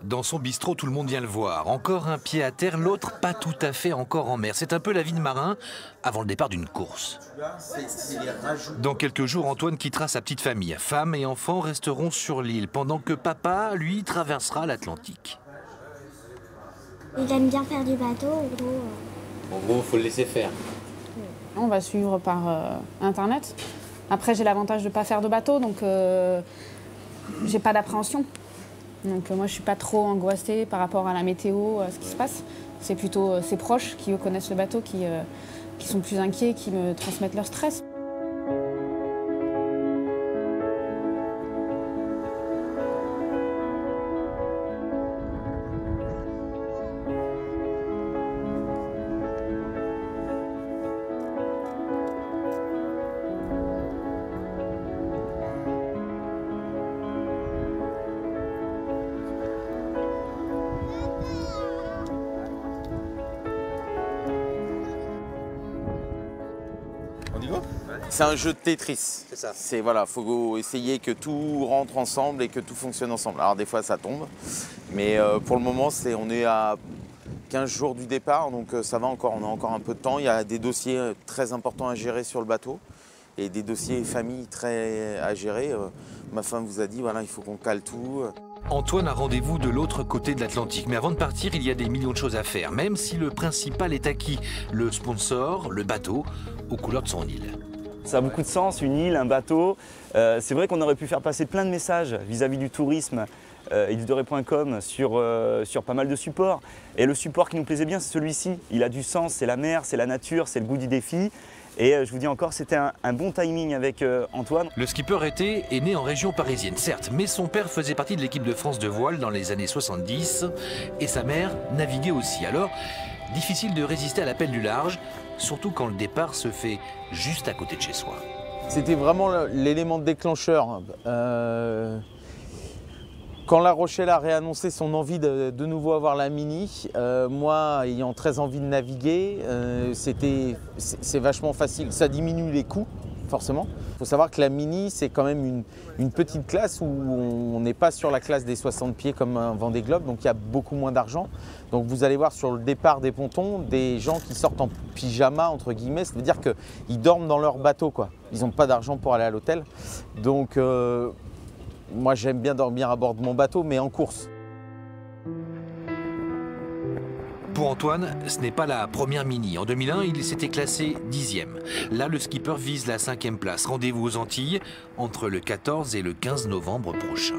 Dans son bistrot, tout le monde vient le voir. Encore un pied à terre, l'autre pas tout à fait encore en mer. C'est un peu la vie de marin avant le départ d'une course. Dans quelques jours, Antoine quittera sa petite famille. Femme et enfants resteront sur l'île, pendant que papa, lui, traversera l'Atlantique. Il aime bien faire du bateau, en gros. En gros, il faut le laisser faire. On va suivre par Internet. Après, j'ai l'avantage de ne pas faire de bateau, donc j'ai pas d'appréhension. Donc moi, je suis pas trop angoissée par rapport à la météo, à ce qui se passe. C'est plutôt ses proches qui eux, connaissent le bateau, qui sont plus inquiets, qui me transmettent leur stress. C'est un jeu de Tetris. C'est ça. C'est voilà, faut essayer que tout rentre ensemble et que tout fonctionne ensemble. Alors des fois ça tombe, mais pour le moment on est à 15 jours du départ, donc ça va encore, on a encore un peu de temps. Il y a des dossiers très importants à gérer sur le bateau et des dossiers famille très à gérer. Ma femme vous a dit voilà, il faut qu'on cale tout. Antoine a rendez-vous de l'autre côté de l'Atlantique. Mais avant de partir, il y a des millions de choses à faire, même si le principal est acquis. Le sponsor, le bateau, aux couleurs de son île. Ça a beaucoup de sens, une île, un bateau. C'est vrai qu'on aurait pu faire passer plein de messages vis-à-vis du tourisme et du doré.com sur pas mal de supports. Et le support qui nous plaisait bien, c'est celui-ci. Il a du sens, c'est la mer, c'est la nature, c'est le goût du défi. Et je vous dis encore, c'était un bon timing avec Antoine. Le skipper été est né en région parisienne, certes, mais son père faisait partie de l'équipe de France de voile dans les années 70 et sa mère naviguait aussi. Alors, difficile de résister à l'appel du large, surtout quand le départ se fait juste à côté de chez soi. C'était vraiment l'élément déclencheur. Quand La Rochelle a réannoncé son envie de nouveau avoir la Mini, moi ayant très envie de naviguer, c'est vachement facile. Ça diminue les coûts, forcément. Il faut savoir que la Mini, c'est quand même une petite classe où on n'est pas sur la classe des 60 pieds comme un Vendée Globe, donc il y a beaucoup moins d'argent. Donc vous allez voir sur le départ des pontons des gens qui sortent en pyjama, entre guillemets, ça veut dire qu'ils dorment dans leur bateau, quoi. Ils n'ont pas d'argent pour aller à l'hôtel. Donc moi j'aime bien dormir à bord de mon bateau, mais en course. Pour Antoine, ce n'est pas la première Mini. En 2001, il s'était classé 10e. Là, le skipper vise la 5e place. Rendez-vous aux Antilles entre le 14 et le 15 novembre prochain.